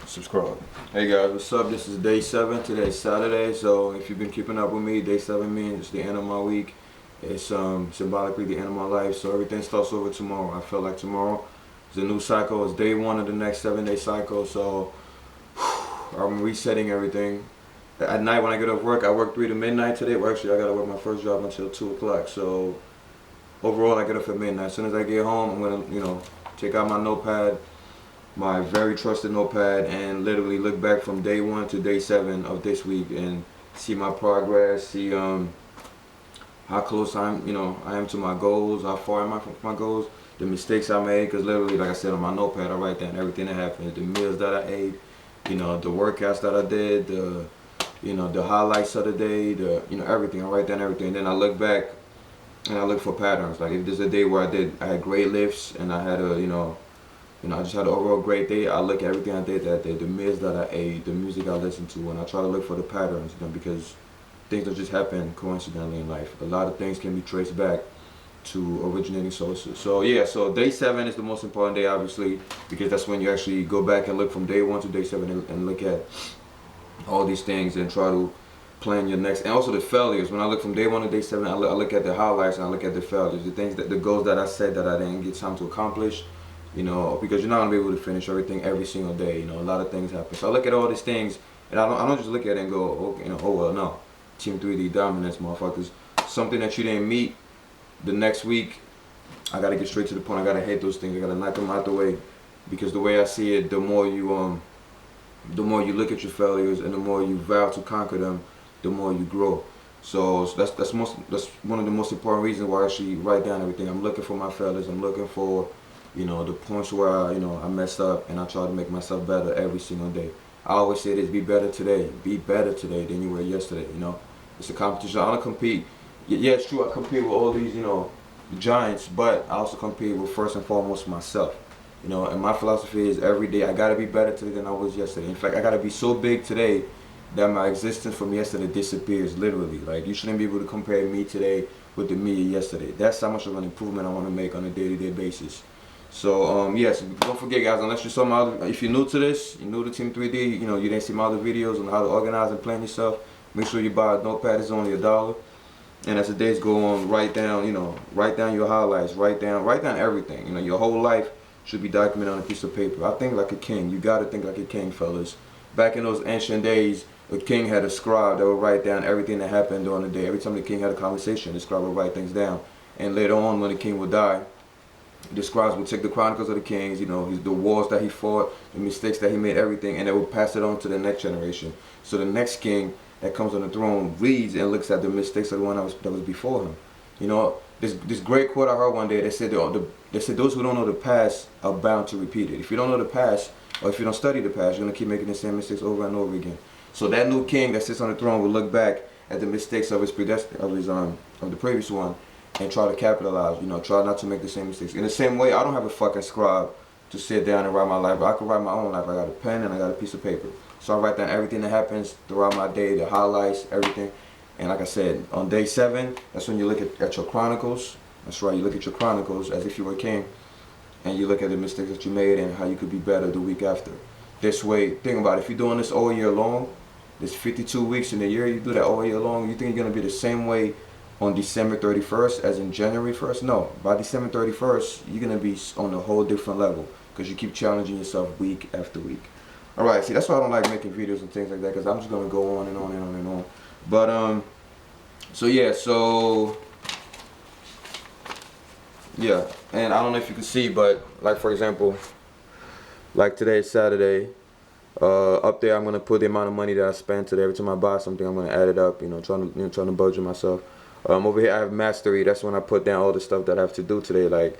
subscribe. Hey guys, what's up? This is day 7. Today's Saturday, so if you've been keeping up with me, day 7 means it's the end of my week. It's symbolically the end of my life, so everything starts over tomorrow. I feel like tomorrow is a new cycle. It's day 1 of the next 7-day cycle, so I'm resetting everything. At night when I get off work, I work 3 to midnight today. Well, actually, I gotta work my first job until 2 o'clock. So overall, I get off at midnight. As soon as I get home, I'm gonna, take out my notepad, my very trusted notepad, and literally look back from day 1 to day 7 of this week and see my progress, see how close I am to my goals, how far am I from my goals, the mistakes I made. Because literally, like I said, on my notepad, I write down everything that happened, the meals that I ate, the workouts that I did, the highlights of the day, everything. I write down everything. Then I look back and I look for patterns. Like if there's a day where I had great lifts and I had I just had an overall great day, I look at everything I did that day, the meals that I ate, the music I listened to, and I try to look for the patterns, because things don't just happen coincidentally in life. A lot of things can be traced back to originating sources. So yeah, so day 7 is the most important day, obviously, because that's when you actually go back and look from day 1 to day 7 and look at all these things and try to plan your next, and also the failures. When I look from day 1 to day 7, I look at the highlights and I look at the failures, the goals that I said that I didn't get time to accomplish, because you're not gonna be able to finish everything every single day. A lot of things happen. So I look at all these things, and I don't just look at it and go, oh well, no, Team 3D dominance, motherfuckers. Something that you didn't meet the next week, I gotta get straight to the point. I gotta hate those things. I gotta knock them out the way, because the way I see it, the more you look at your failures and the more you vow to conquer them, the more you grow. So that's one of the most important reasons why I actually write down everything. I'm looking for my failures. I'm looking for the points where I messed up, and I try to make myself better every single day. I always say this: be better today. Be better today than you were yesterday. It's a competition. I don't compete. Yeah, it's true. I compete with all these giants, but I also compete with, first and foremost, myself. And my philosophy is every day I gotta be better today than I was yesterday. In fact, I gotta be so big today that my existence from yesterday disappears, literally. Like, you shouldn't be able to compare me today with the me yesterday. That's how much of an improvement I want to make on a day-to-day basis. So yes, don't forget, guys, unless you saw my other, if you're new to this, you're new to Team 3D, you didn't see my other videos on how to organize and plan yourself, make sure you buy a notepad. It's only $1. And as the days go on, write down your highlights, write down everything. Your whole life should be documented on a piece of paper. I think like a king. You gotta think like a king, fellas. Back in those ancient days, a king had a scribe that would write down everything that happened during the day. Every time the king had a conversation, the scribe would write things down. And later on, when the king would die, the scribes would take the chronicles of the kings, the wars that he fought, the mistakes that he made, everything, and they would pass it on to the next generation. So the next king that comes on the throne reads and looks at the mistakes of the one that was before him. This great quote I heard one day. They said those who don't know the past are bound to repeat it. If you don't know the past, or if you don't study the past, you're gonna keep making the same mistakes over and over again. So that new king that sits on the throne will look back at the mistakes of the previous one, and try to capitalize. Try not to make the same mistakes. In the same way, I don't have a fucking scribe to sit down and write my life. I can write my own life. I got a pen and I got a piece of paper. So I write down everything that happens throughout my day, the highlights, everything. And like I said, on day 7, that's when you look at your chronicles. That's right, you look at your chronicles as if you were a king, and you look at the mistakes that you made and how you could be better the week after. This way, think about it. If you're doing this all year long, there's 52 weeks in a year, you do that all year long, you think you're going to be the same way on December 31st as in January 1st? No. By December 31st, you're going to be on a whole different level, because you keep challenging yourself week after week. Alright, see, that's why I don't like making videos and things like that, because I'm just going to go on and on and on and on. But, so yeah, and I don't know if you can see, but, like, for example, like today is Saturday. Up there, I'm gonna put the amount of money that I spend today. Every time I buy something, I'm gonna add it up. Trying to budget myself. Over here, I have mastery. That's when I put down all the stuff that I have to do today. Like,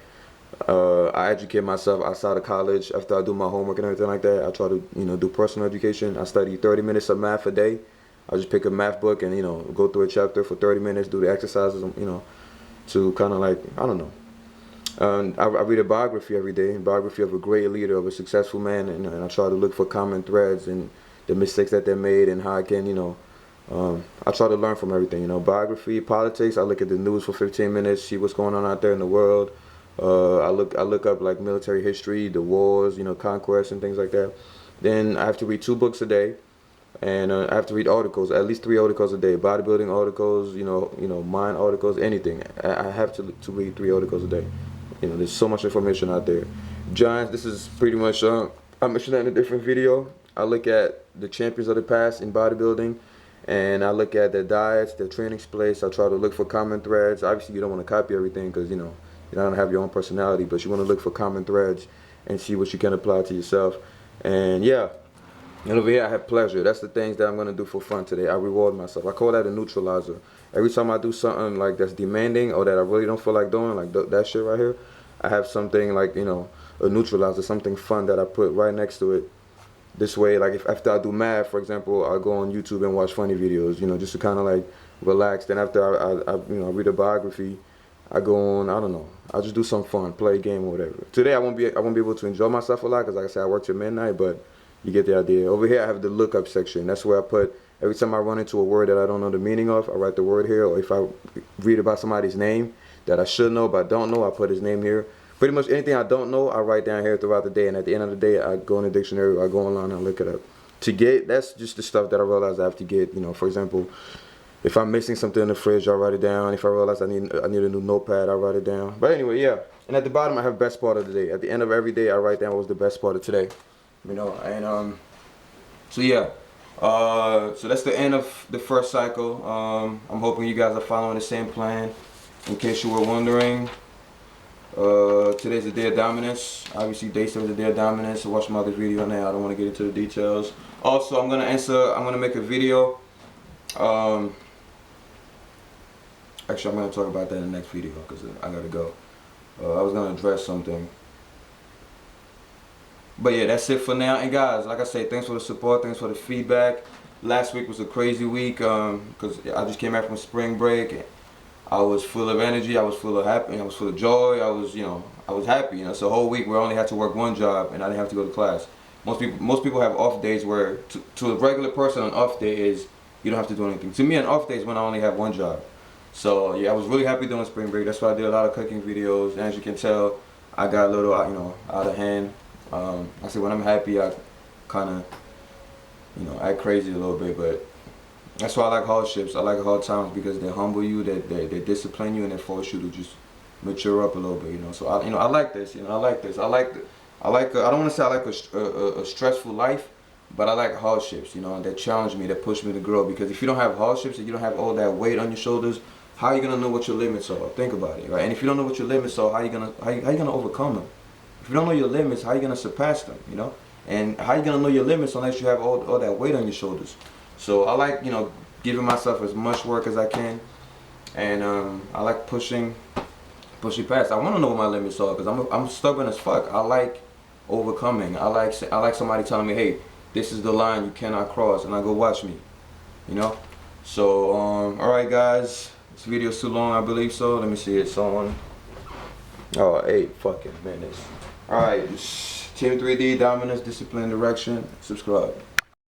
I educate myself outside of college. After I do my homework and everything like that, I try to do personal education. I study 30 minutes of math a day. I just pick a math book and go through a chapter for 30 minutes, do the exercises. To kind of, like, I don't know. I read a biography every day, a biography of a great leader, of a successful man, and I try to look for common threads and the mistakes that they made, and how I can, I try to learn from everything. Biography, politics. I look at the news for 15 minutes, see what's going on out there in the world. I look up like military history, the wars, conquests and things like that. Then I have to read 2 books a day, and I have to read articles, at least 3 articles a day, bodybuilding articles, mind articles, anything. I have to read 3 articles a day. There's so much information out there. Giants, this is pretty much, I mentioned that in a different video. I look at the champions of the past in bodybuilding, and I look at their diets, their training splits. I try to look for common threads. Obviously, you don't want to copy everything because, you don't have your own personality, but you want to look for common threads and see what you can apply to yourself. And yeah, and over here I have pleasure. That's the things that I'm going to do for fun today. I reward myself. I call that a neutralizer. Every time I do something like that's demanding or that I really don't feel like doing, like that shit right here, I have something like, a neutralizer, something fun that I put right next to it. This way, like if after I do math, for example, I go on YouTube and watch funny videos, just to kind of like relax. Then after I read a biography, I go on, I don't know, I'll just do some fun, play a game or whatever. Today I won't be able to enjoy myself a lot because, like I said, I work till midnight, but you get the idea. Over here I have the lookup section. That's where I put, every time I run into a word that I don't know the meaning of, I write the word here. Or if I read about somebody's name that I should know but I don't know, I put his name here. Pretty much anything I don't know, I write down here throughout the day, and at the end of the day, I go in the dictionary, or I go online and look it up. That's just the stuff that I realize I have to get. For example, if I'm missing something in the fridge, I write it down. If I realize I need a new notepad, I write it down. But anyway, yeah. And at the bottom, I have best part of the day. At the end of every day, I write down what was the best part of today. So yeah. So that's the end of the first cycle. I'm hoping you guys are following the same plan. In case you were wondering. Today's the day of dominance. Obviously, day 7 is the day of dominance. So watch my other video on that. I don't want to get into the details. Also, I'm gonna make a video. Actually, I'm gonna talk about that in the next video because I gotta go. I was gonna address something. But yeah, that's it for now. And guys, like I say, thanks for the support. Thanks for the feedback. Last week was a crazy week because I just came back from spring break. I was full of energy, I was full of happiness, I was full of joy, I was happy, So the whole week we only had to work one job and I didn't have to go to class. Most people have off days where to a regular person an off day is you don't have to do anything. To me an off day is when I only have one job. So yeah, I was really happy doing spring break. That's why I did a lot of cooking videos. And as you can tell, I got a little out of hand. I say when I'm happy I kinda act crazy a little bit, but that's why I like hardships. I like hard times because they humble you, they discipline you, and they force you to just mature up a little bit. So I like this. I like this. I don't want to say I like a stressful life, but I like hardships. That challenge me, that push me to grow. Because if you don't have hardships and you don't have all that weight on your shoulders, how are you gonna know what your limits are? Think about it, right? And if you don't know what your limits are, how you gonna overcome them? If you don't know your limits, how you gonna surpass them? And how you gonna know your limits unless you have all that weight on your shoulders? So I like, giving myself as much work as I can, and I like pushing past. I want to know what my limits are because I'm stubborn as fuck. I like overcoming. I like somebody telling me, hey, this is the line you cannot cross, and I go watch me, So all right, guys, this video is too long, I believe so. Let me see it. So 8 fucking minutes. All right, Team 3D, dominance, discipline, direction. Subscribe.